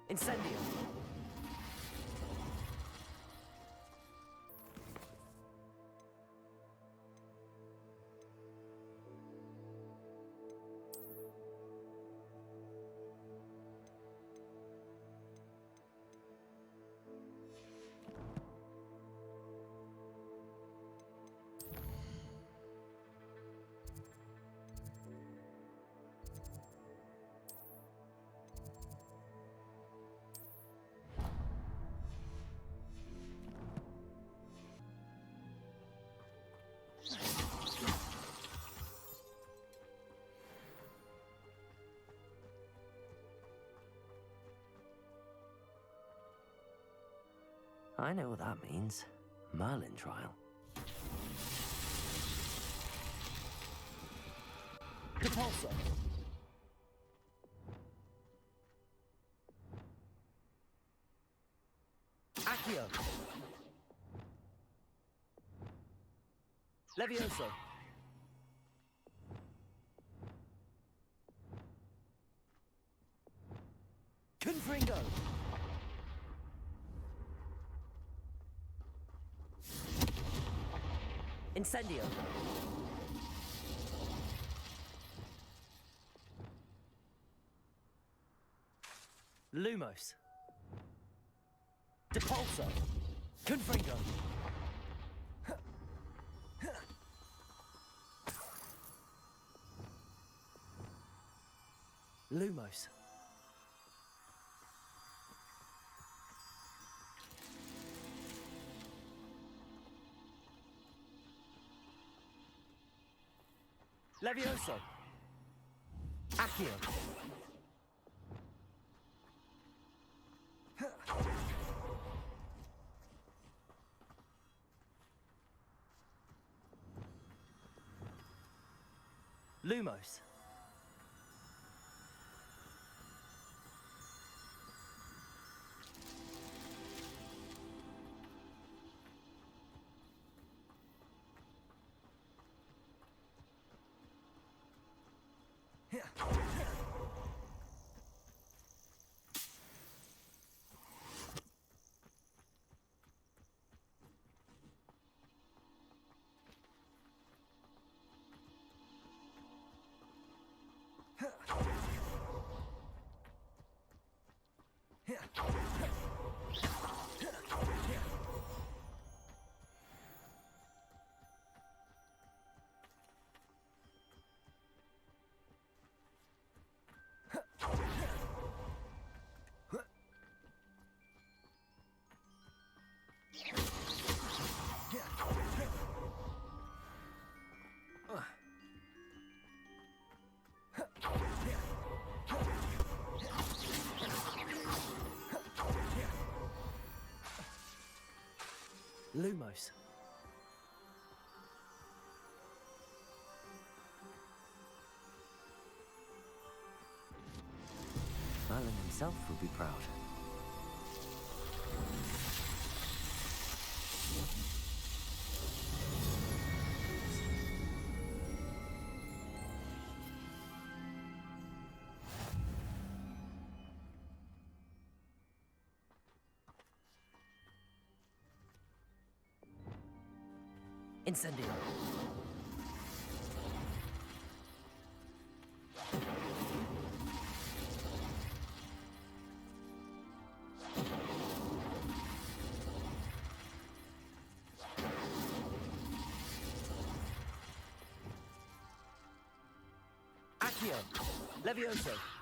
Incendio. I know what that means. Merlin trial. Repulsor. Accio. Levioso. Confringo. Incendio. Lumos. Depulso. Confringo. Lumos. Levioso. Accio. Lumos. Lumos. Merlin himself would be proud. Incendio. Accio. Levioso.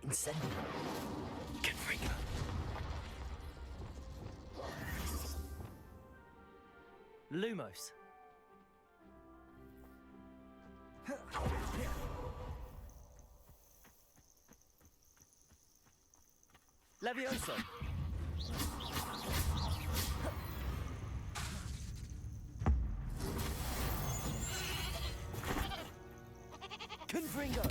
Incendio. Confringo. Lumos. Levioso. Confringo.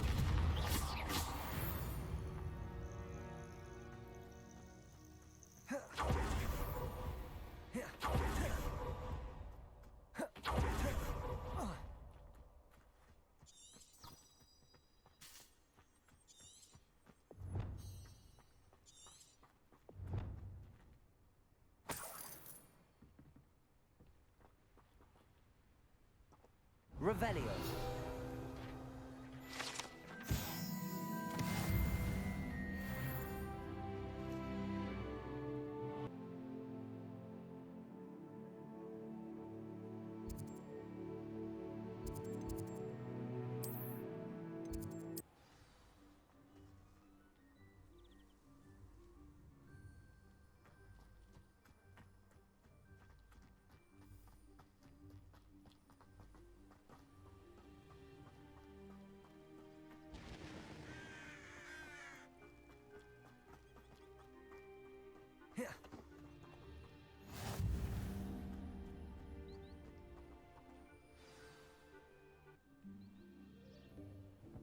Revelio.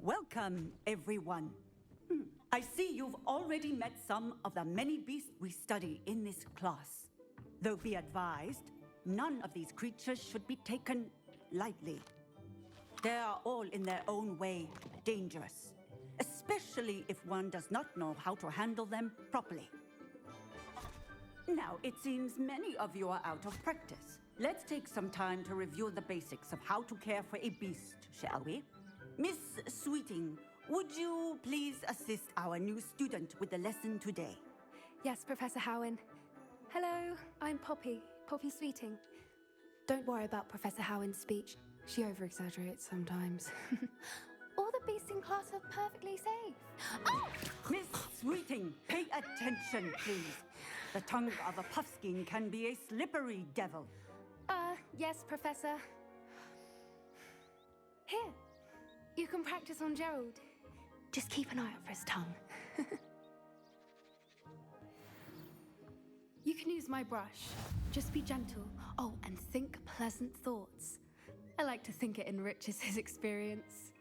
Welcome, everyone. I see you've already met some of the many beasts we study in this class. Though be advised, none of these creatures should be taken lightly. They are all in their own way dangerous, especially if one does not know how to handle them properly. Now, it seems many of you are out of practice. Let's take some time to review the basics of how to care for a beast, shall we? Miss Sweeting, would you please assist our new student with the lesson today? Yes, Professor Howen. Hello, I'm Poppy Sweeting. Don't worry about Professor Howen's speech. She over-exaggerates sometimes. All the beasts in class are perfectly safe. Oh! Miss Sweeting, pay attention, please. The tongue of a puffskein can be a slippery devil. Yes, Professor. Here, you can practice on Gerald. Just keep an eye out for his tongue. You can use my brush. Just be gentle. Oh, and think pleasant thoughts. I like to think it enriches his experience.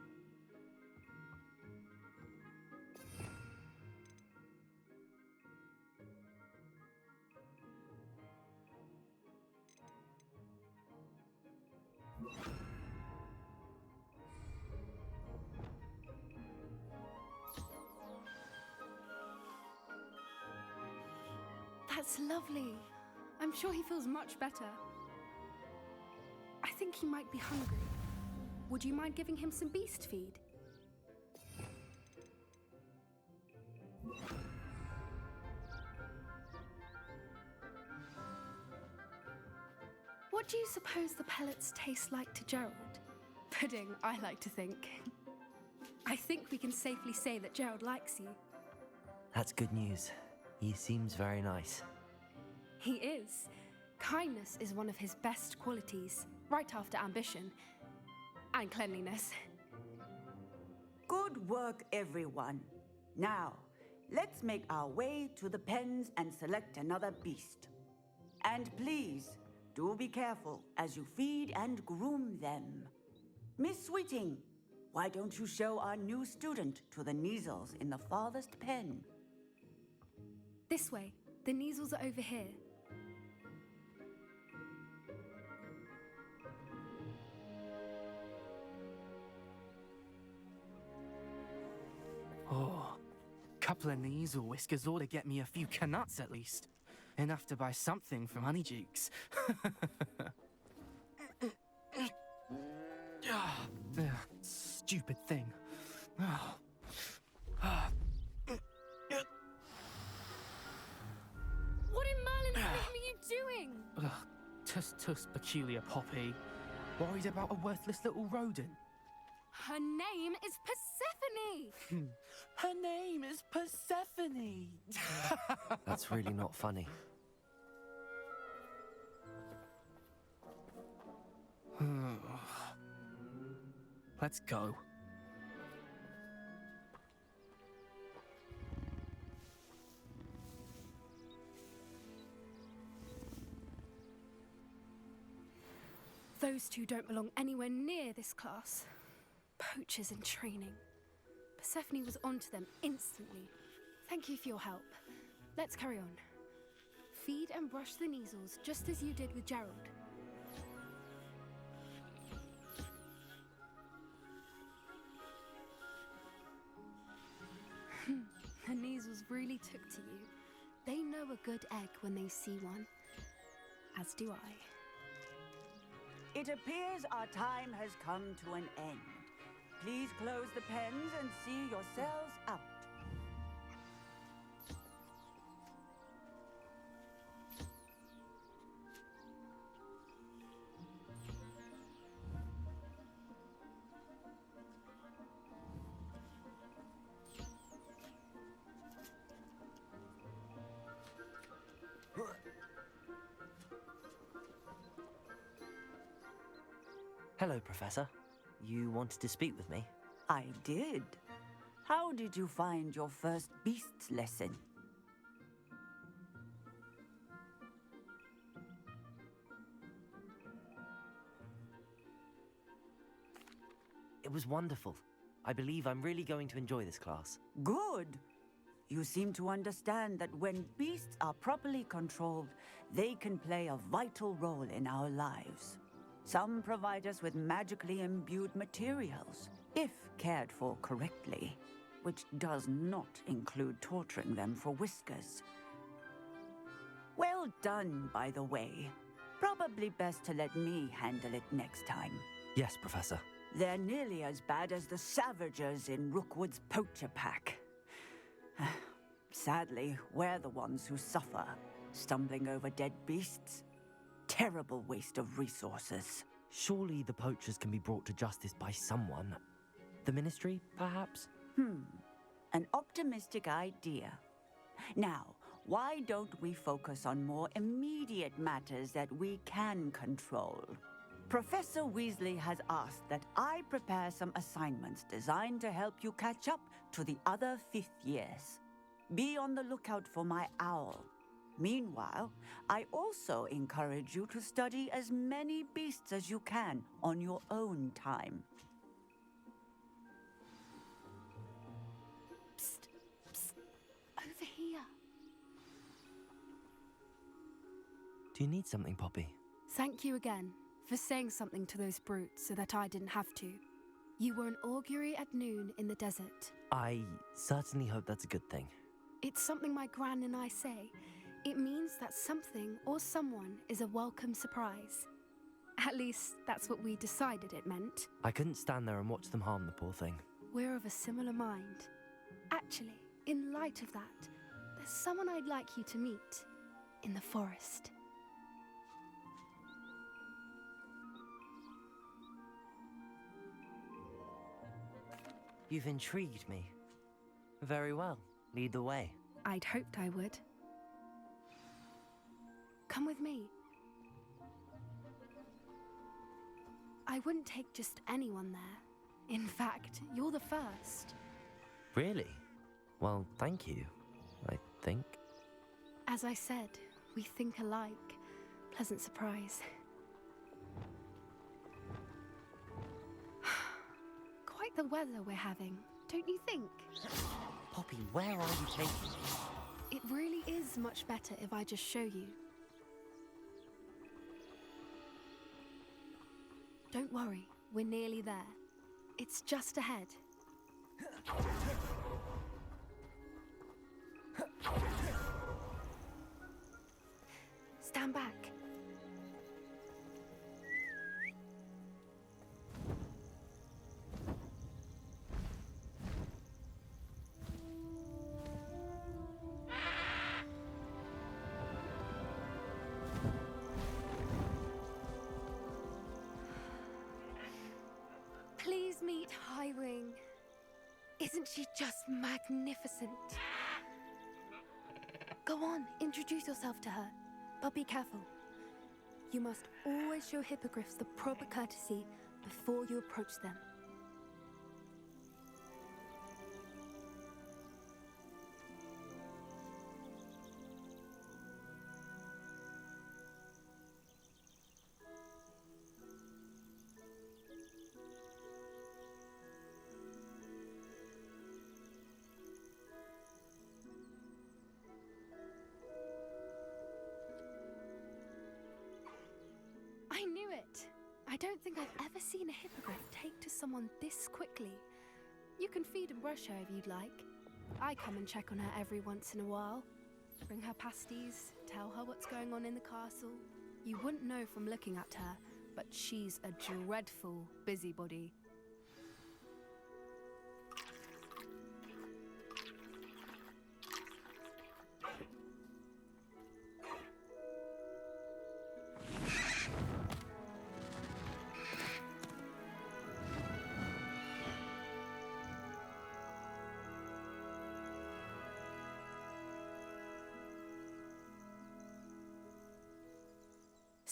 That's lovely. I'm sure he feels much better. I think he might be hungry. Would you mind giving him some beast feed? What do you suppose the pellets taste like to Gerald? Pudding, I like to think. I think we can safely say that Gerald likes you. That's good news. He seems very nice. He is. Kindness is one of his best qualities, right after ambition and cleanliness. Good work, everyone. Now, let's make our way to the pens and select another beast. And please, do be careful as you feed and groom them. Miss Sweeting, why don't you show our new student to the Neasels in the farthest pen? This way. The Neasels are over here. Oh, couple of Neasel whiskers ought to get me a few canuts at least. Enough to buy something from Honeydukes. Stupid thing. What in Merlin's name are you doing? Tuss peculiar Poppy. Worried about a worthless little rodent. Her name is Persephone! Her name is Persephone! That's really not funny. Let's go. Those two don't belong anywhere near this class. Poachers in training. Persephone was onto them instantly. Thank you for your help. Let's carry on. Feed and brush the Neasels just as you did with Gerald. The Neasels really took to you. They know a good egg when they see one. As do I. It appears our time has come to an end. Please close the pens and see yourselves out. Hello, Professor. You wanted to speak with me? I did. How did you find your first beasts lesson? It was wonderful. I believe I'm really going to enjoy this class. Good. You seem to understand that when beasts are properly controlled, they can play a vital role in our lives. Some provide us with magically imbued materials, if cared for correctly, which does not include torturing them for whiskers. Well done, by the way. Probably best to let me handle it next time. Yes, Professor. They're nearly as bad as the Savagers in Rookwood's poacher pack. Sadly, we're the ones who suffer, stumbling over dead beasts. Terrible waste of resources. Surely the poachers can be brought to justice by someone. The Ministry, perhaps? An optimistic idea. Now, why don't we focus on more immediate matters that we can control? Professor Weasley has asked that I prepare some assignments designed to help you catch up to the other 5th years. Be on the lookout for my owl. Meanwhile, I also encourage you to study as many beasts as you can on your own time. Psst, psst, over here. Do you need something, Poppy? Thank you again for saying something to those brutes so that I didn't have to. You were an augury at noon in the desert. I certainly hope that's a good thing. It's something my gran and I say. It means that something or someone is a welcome surprise. At least, that's what we decided it meant. I couldn't stand there and watch them harm the poor thing. We're of a similar mind. Actually, in light of that, there's someone I'd like you to meet in the forest. You've intrigued me. Very well. Lead the way. I'd hoped I would. Come with me. I wouldn't take just anyone there. In fact, you're the first. Really? Well, thank you, I think. As I said, we think alike. Pleasant surprise. Quite the weather we're having, don't you think? Poppy, where are you taking me? It really is much better if I just show you. Don't worry, we're nearly there. It's just ahead. Stand back. Please meet Highwing. Isn't she just magnificent? Go on, introduce yourself to her. But be careful. You must always show hippogriffs the proper courtesy before you approach them. don't think I've ever seen a hippogriff take to someone this quickly. You can feed and brush her if you'd like. I come and check on her every once in a while. Bring her pasties, tell her what's going on in the castle. You wouldn't know from looking at her, but she's a dreadful busybody.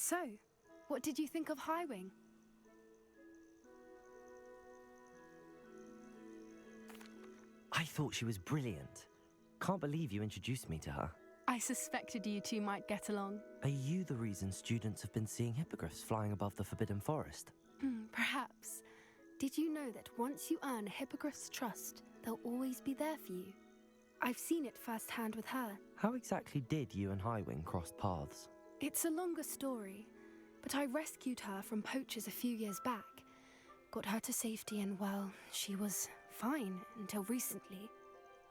So, what did you think of Highwing? I thought she was brilliant. Can't believe you introduced me to her. I suspected you two might get along. Are you the reason students have been seeing hippogriffs flying above the Forbidden Forest? Perhaps. Did you know that once you earn a hippogriff's trust, they'll always be there for you? I've seen it firsthand with her. How exactly did you and Highwing cross paths? It's a longer story, but I rescued her from poachers a few years back. Got her to safety and, well, she was fine until recently.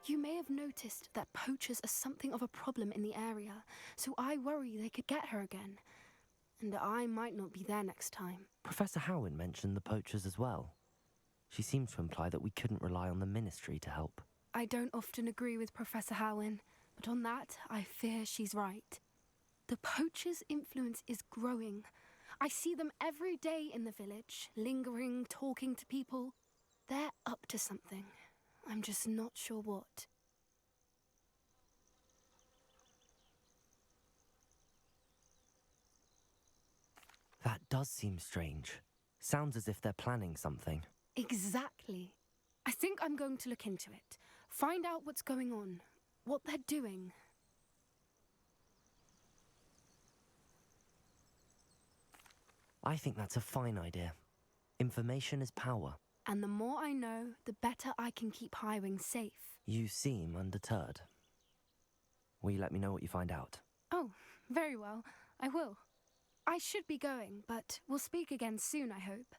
You may have noticed that poachers are something of a problem in the area, so I worry they could get her again. And I might not be there next time. Professor Howin mentioned the poachers as well. She seemed to imply that we couldn't rely on the Ministry to help. I don't often agree with Professor Howin, but on that, I fear she's right. The poachers' influence is growing. I see them every day in the village, lingering, talking to people. They're up to something. I'm just not sure what. That does seem strange. Sounds as if they're planning something. Exactly. I think I'm going to look into it. Find out what's going on, what they're doing. I think that's a fine idea. Information is power. And the more I know, the better I can keep Highwing safe. You seem undeterred. Will you let me know what you find out? Oh, very well. I will. I should be going, but we'll speak again soon, I hope.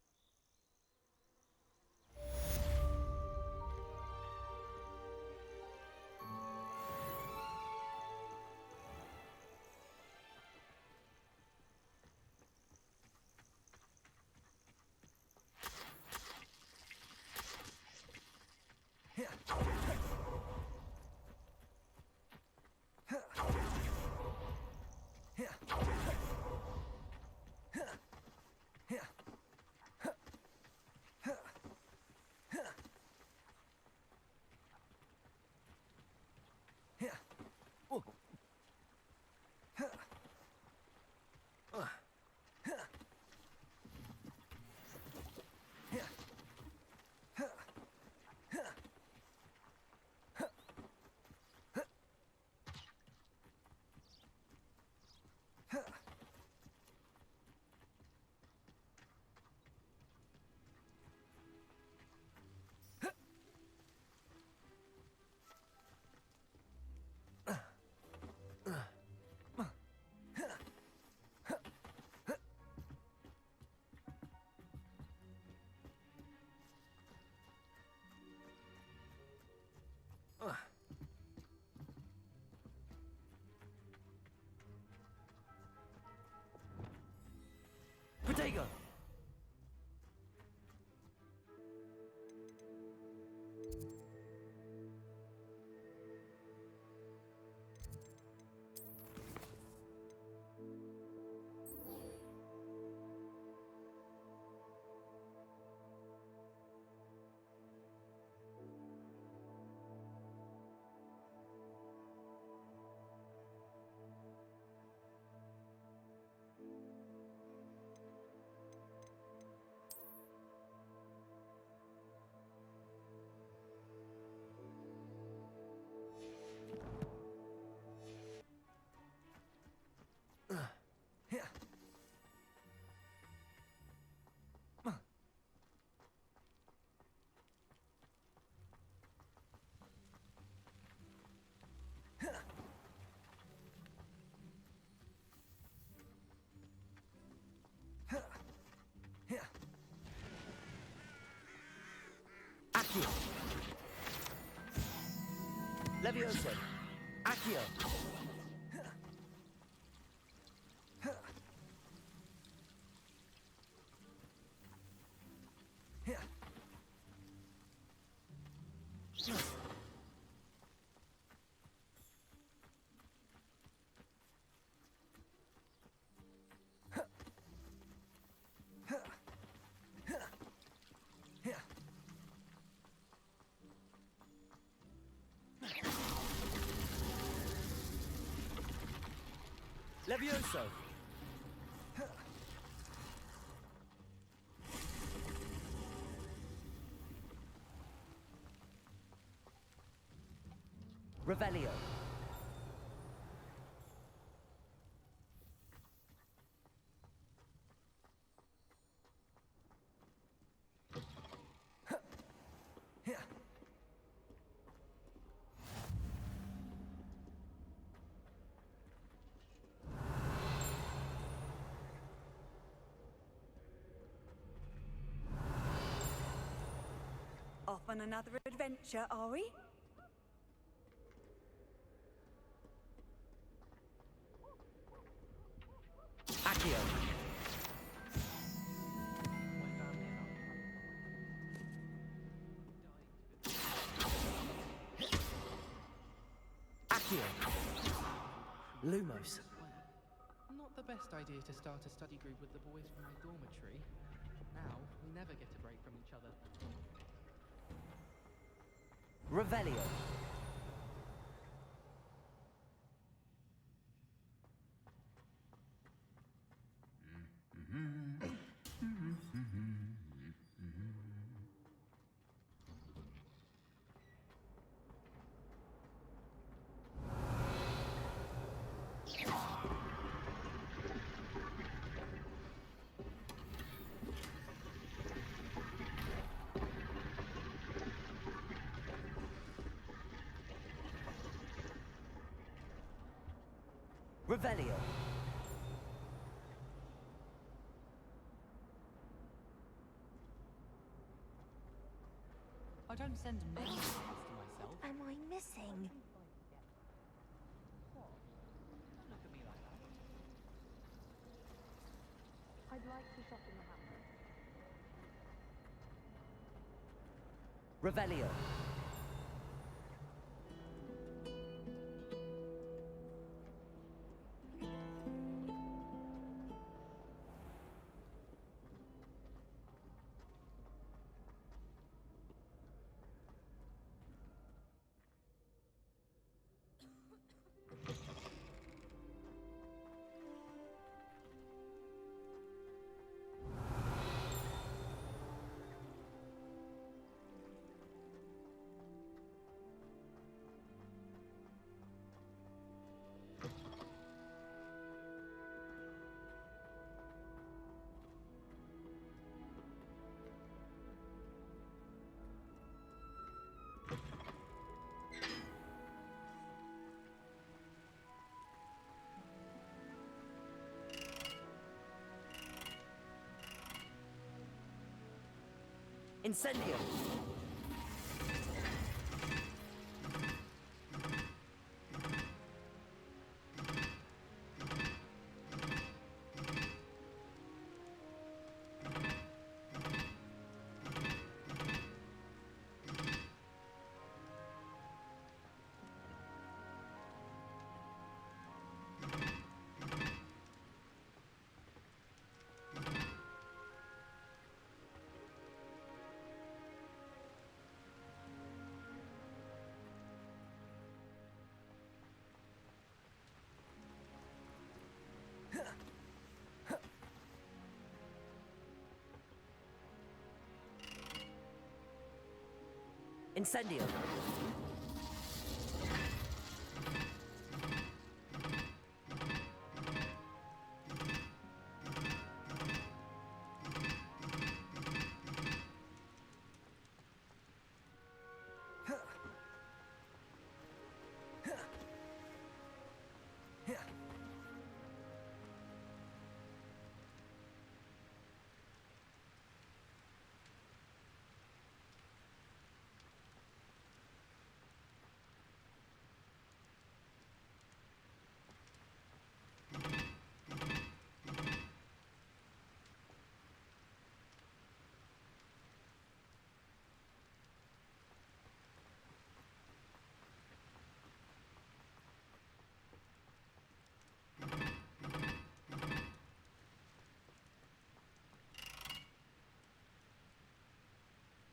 Aqui. Levioso. Accio. Levioso. Revelio. Off on another adventure, are we? Accio. Accio. Lumos. Not the best idea to start a study group with the boys from my dormitory. Now, we never get a break from each other. Revelio. Revelio. I don't send many emails to myself. What am I missing? Don't look at me like that. I'd like to shop in the house. Revelio. Incendio. Incendio.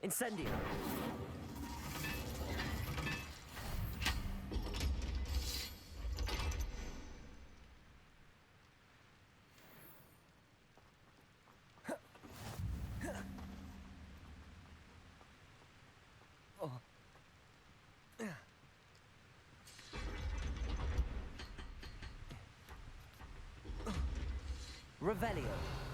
Incendio. Revelio.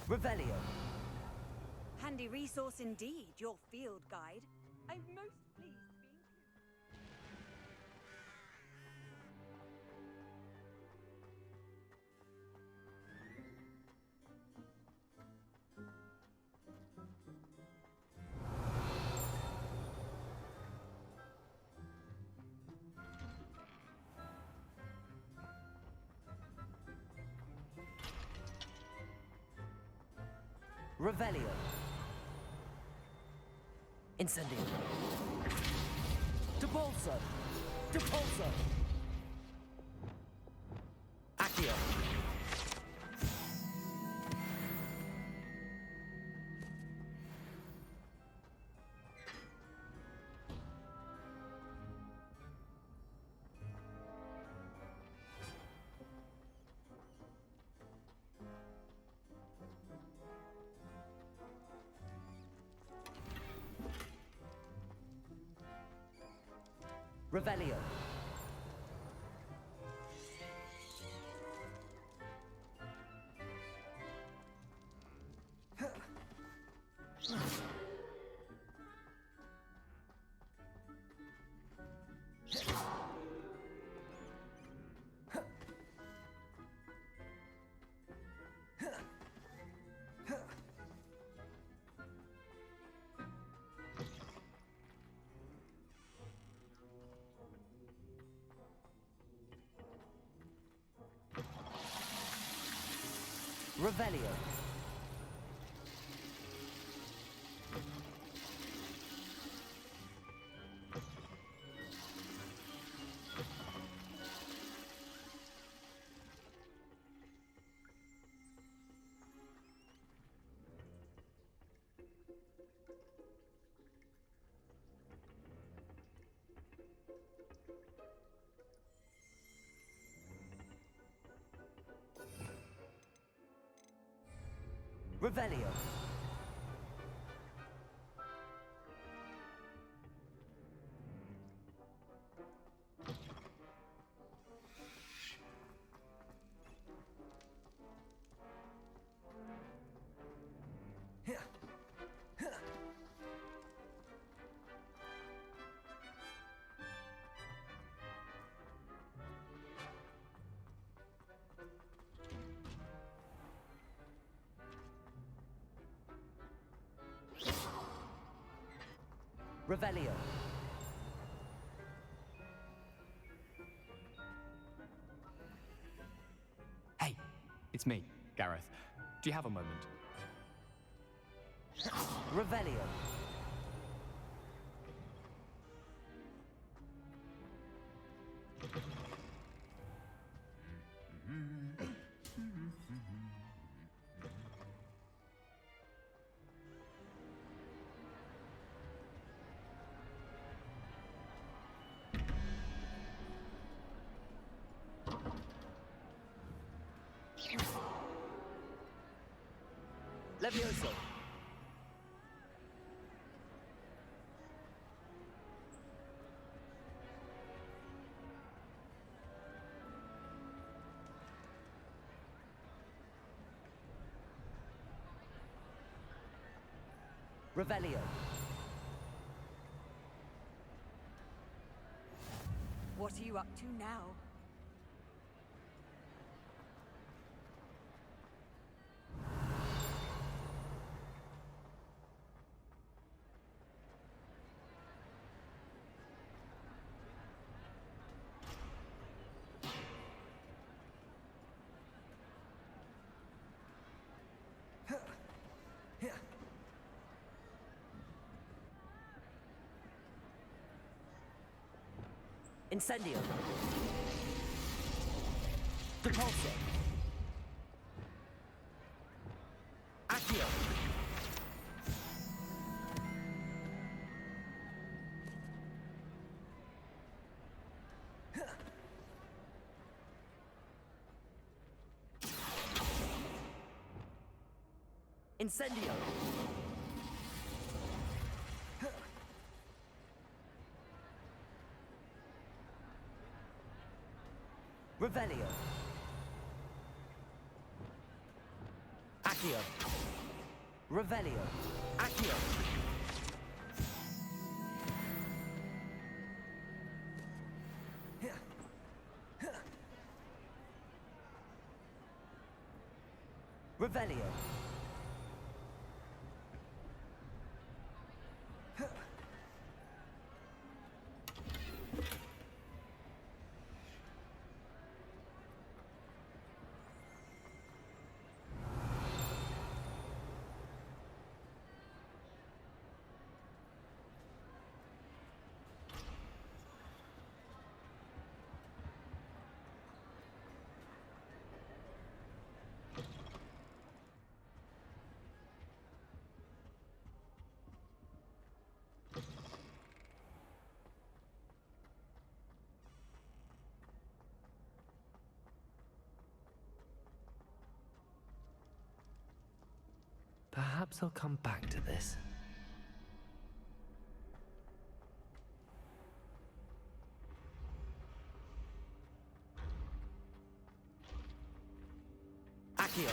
Revelio. Handy resource indeed, your field guide. I'm most pleased to be Revelio. Incendio. Depulso. Depulso. Accio. Revelio. Revelio. Revelio. Revelio. Hey, it's me, Gareth. Do you have a moment? Revelio. Levioso. Revelio. What are you up to now? Incendio. Depulso. Accio. Incendio. Revelio. Accio. Revelio. Accio. Revelio. Perhaps I'll come back to this. Accio.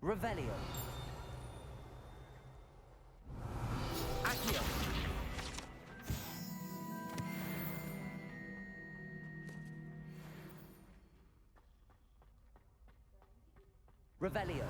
Revelio. Accio. Revelio.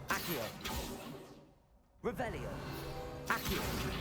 Accio. Revelio. Accio.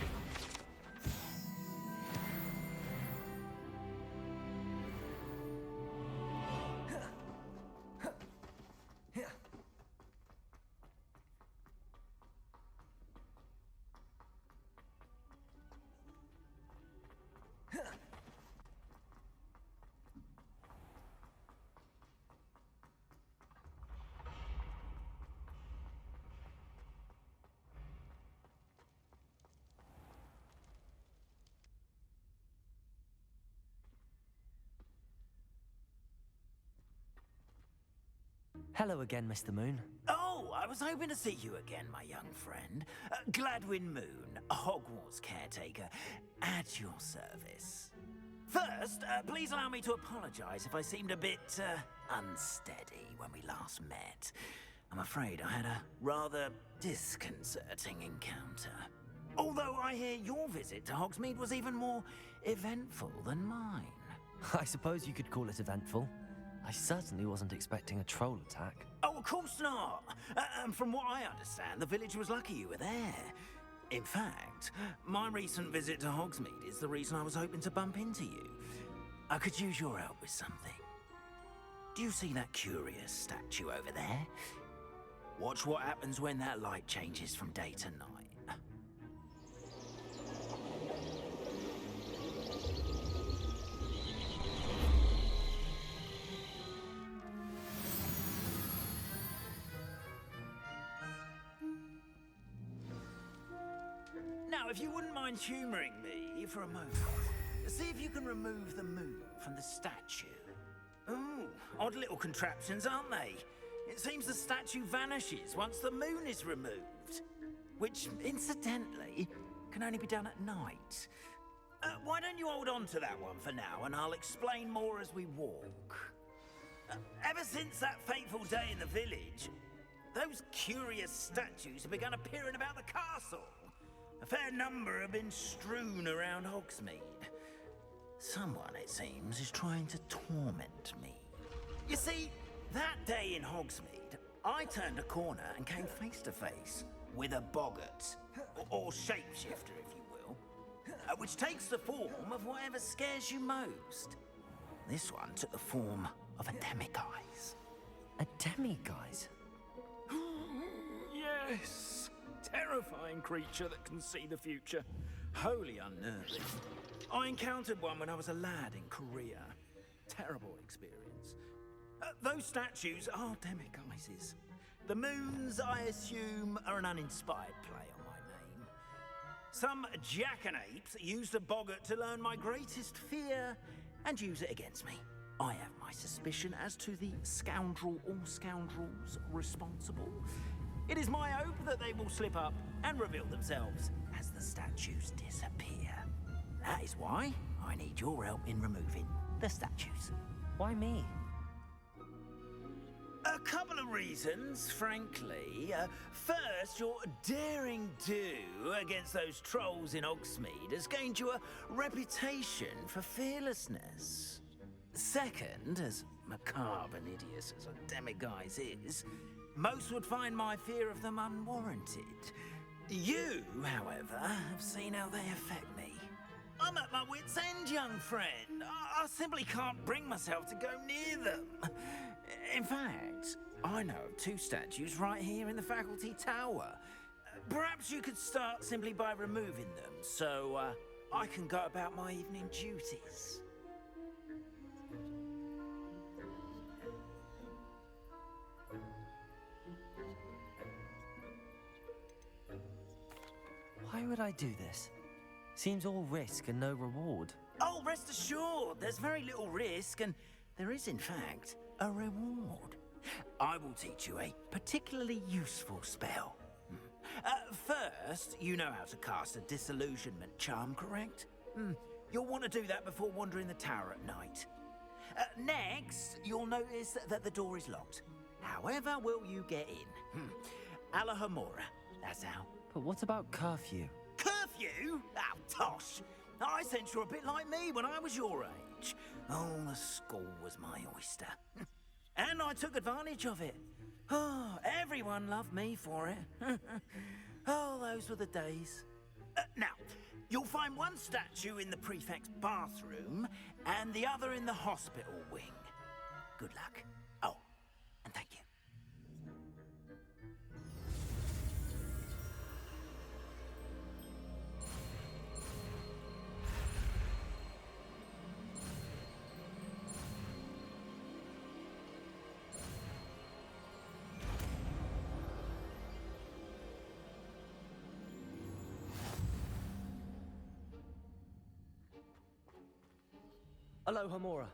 Hello again, Mr. Moon. Oh, I was hoping to see you again, my young friend. Gladwin Moon, Hogwarts caretaker, at your service. First, please allow me to apologize if I seemed a bit, unsteady when we last met. I'm afraid I had a rather disconcerting encounter. Although I hear your visit to Hogsmeade was even more eventful than mine. I suppose you could call it eventful. I certainly wasn't expecting a troll attack. Oh, of course not. And from what I understand, the village was lucky you were there. In fact, my recent visit to Hogsmeade is the reason I was hoping to bump into you. I could use your help with something. Do you see that curious statue over there? Watch what happens when that light changes from day to night. Now, if you wouldn't mind humoring me for a moment, see if you can remove the moon from the statue. Ooh, odd little contraptions, aren't they? It seems the statue vanishes once the moon is removed. Which, incidentally, can only be done at night. Why don't you hold on to that one for now, and I'll explain more as we walk. Ever since that fateful day in the village, those curious statues have begun appearing about the castle. A fair number have been strewn around Hogsmeade. Someone, it seems, is trying to torment me. You see, that day in Hogsmeade, I turned a corner and came face to face with a boggart, or shapeshifter, if you will, which takes the form of whatever scares you most. This one took the form of a demiguise. A demiguise? Yes! Terrifying creature that can see the future. Wholly unnerving. I encountered one when I was a lad in Korea. Terrible experience. Those statues are demiguises. The moons, I assume, are an uninspired play on my name. Some jackanapes used a boggart to learn my greatest fear and use it against me. I have my suspicion as to the scoundrel or scoundrels responsible. It is my hope that they will slip up and reveal themselves as the statues disappear. That is why I need your help in removing the statues. Why me? A couple of reasons, frankly. First, your daring do against those trolls in Hogsmeade has gained you a reputation for fearlessness. Second, as macabre and hideous as a demiguise is, most would find my fear of them unwarranted. You, however, have seen how they affect me. I'm at my wit's end, young friend. I simply can't bring myself to go near them. In fact, I know of two statues right here in the faculty tower. Perhaps you could start simply by removing them, so I can go about my evening duties. Why would I do this? Seems all risk and no reward. Oh, rest assured, there's very little risk, and there is, in fact, a reward. I will teach you a particularly useful spell. First, you know how to cast a disillusionment charm, correct? You'll want to do that before wandering the tower at night. Next, you'll notice that the door is locked. However will you get in? Alahomora, that's how. But what about curfew? Curfew? Oh, tosh! I sense you're a bit like me when I was your age. Oh, the school was my oyster. And I took advantage of it. Oh, everyone loved me for it. Oh, those were the days. Now, you'll find one statue in the prefect's bathroom and the other in the hospital wing. Good luck. Oh, and thank you. Hello, Homora.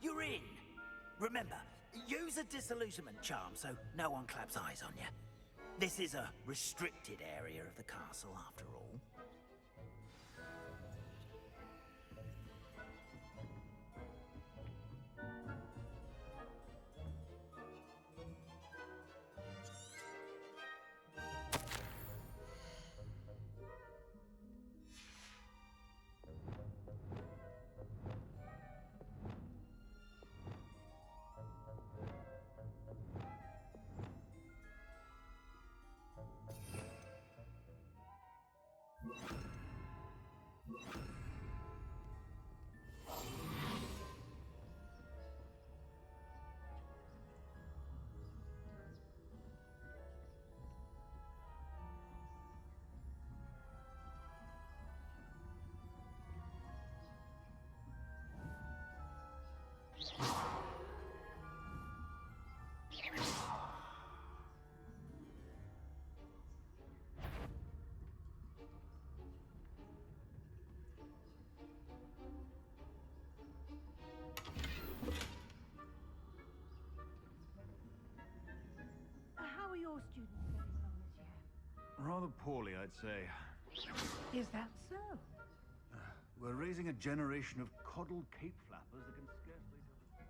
You're in. Remember, use a disillusionment charm so no one claps eyes on you. This is a restricted area of the castle, after all. How are your students getting along this year? Rather poorly, I'd say. Is that so? We're raising a generation of coddled cape flappers that can scarcely tell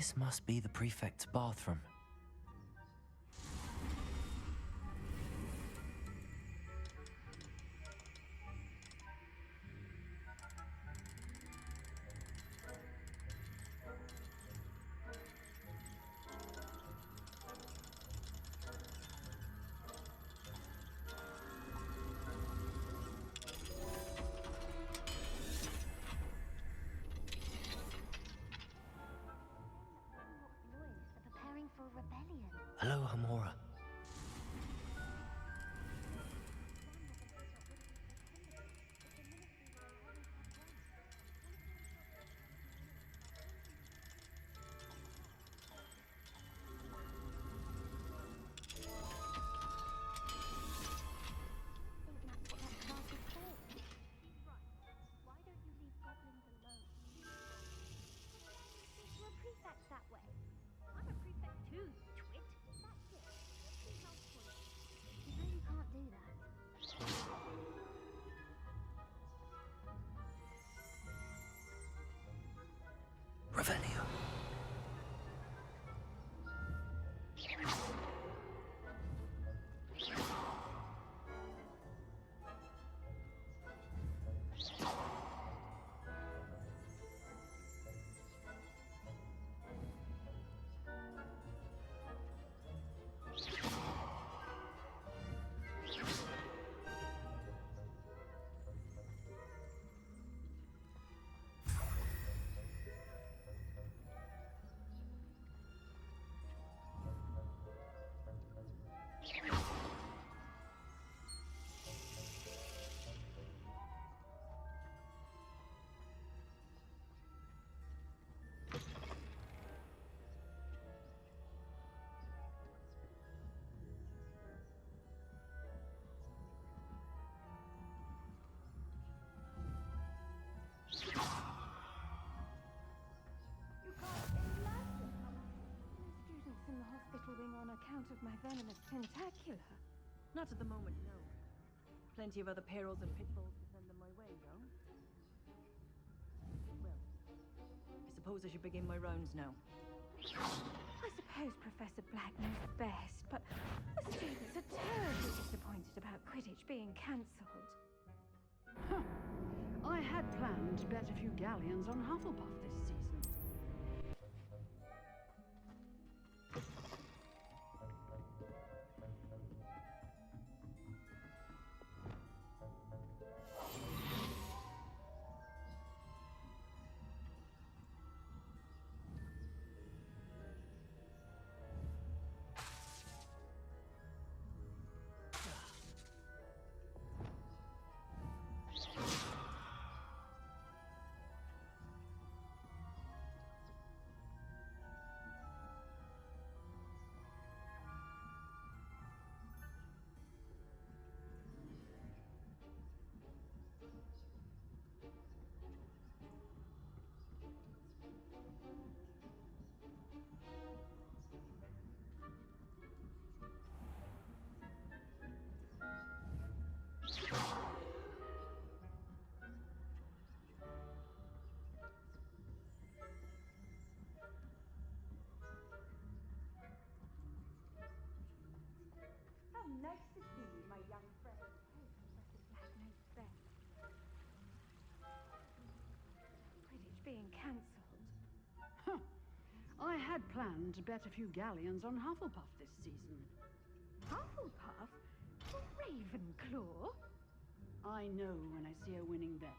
This must be the prefect's bathroom. Hello, Hamora. Revelio. Students in the hospital wing on account of my venomous tentacula. Not at the moment, no. Plenty of other perils and pitfalls to send them my way, though. Well, I suppose I should begin my rounds now. I suppose Professor Black knows best, but the students are terribly disappointed about Quidditch being cancelled. Huh. I had planned to bet a few galleons on Hufflepuff this season. cancelled. I had planned to bet a few galleons on Hufflepuff this season. Hufflepuff? Ravenclaw? I know when I see a winning bet,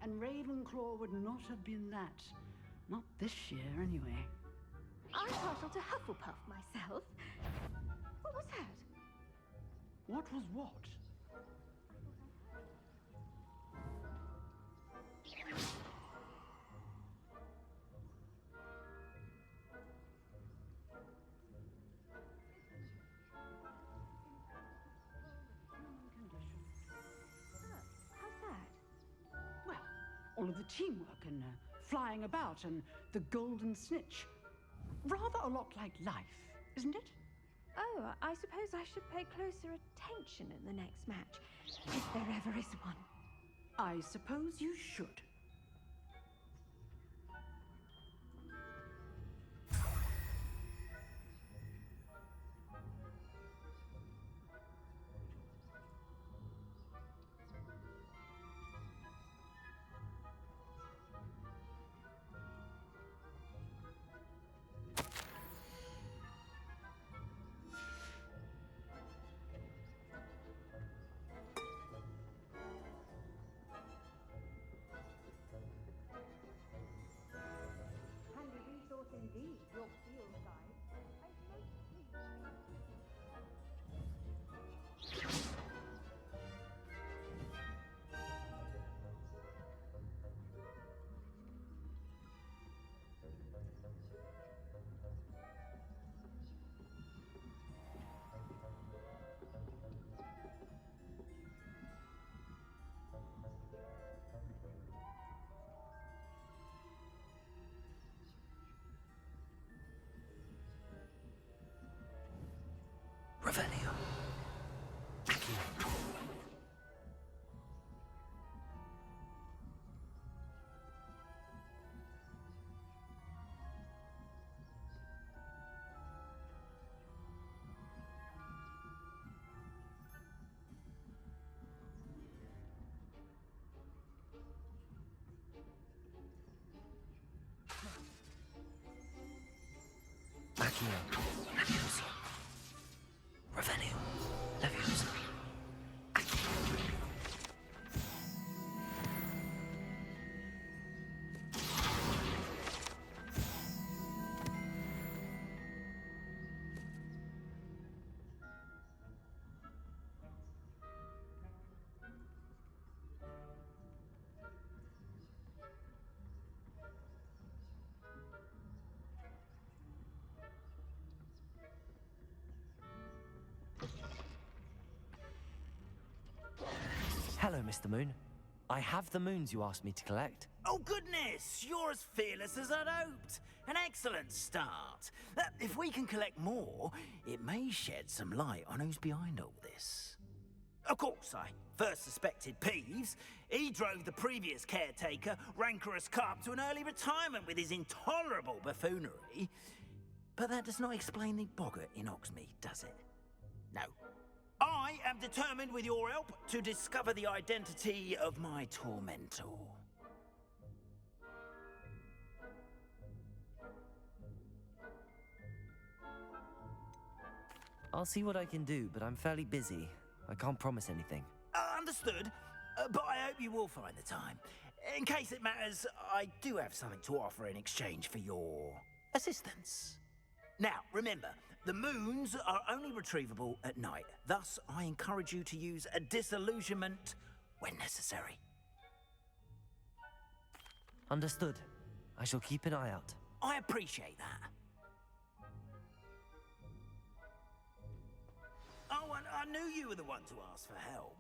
and Ravenclaw would not have been that. Not this year, anyway. I'm partial to Hufflepuff myself. What was that? What was what? How's that? Well, all of the teamwork and flying about and the golden snitch. Rather a lot like life, isn't it? Oh, I suppose I should pay closer attention in the next match, if there ever is one. I suppose you should. Indeed, your field guide. Revelio. Aqui. Aqui, Leviosa. Revelio. Leviosa. Aqui. Hello, Mr. Moon. I have the moons you asked me to collect. Oh, goodness! You're as fearless as I'd hoped. An excellent start. If we can collect more, it may shed some light on who's behind all this. Of course, I first suspected Peeves. He drove the previous caretaker, rancorous carp, to an early retirement with his intolerable buffoonery. But that does not explain the boggart in Oxmead, does it? No. I am determined, with your help, to discover the identity of my tormentor. I'll see what I can do, but I'm fairly busy. I can't promise anything. Understood, but I hope you will find the time. In case it matters, I do have something to offer in exchange for your assistance. Now, remember, the moons are only retrievable at night. Thus, I encourage you to use a disillusionment when necessary. Understood. I shall keep an eye out. I appreciate that. Oh, and I knew you were the one to ask for help.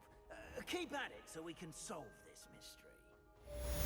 Keep at it so we can solve this mystery.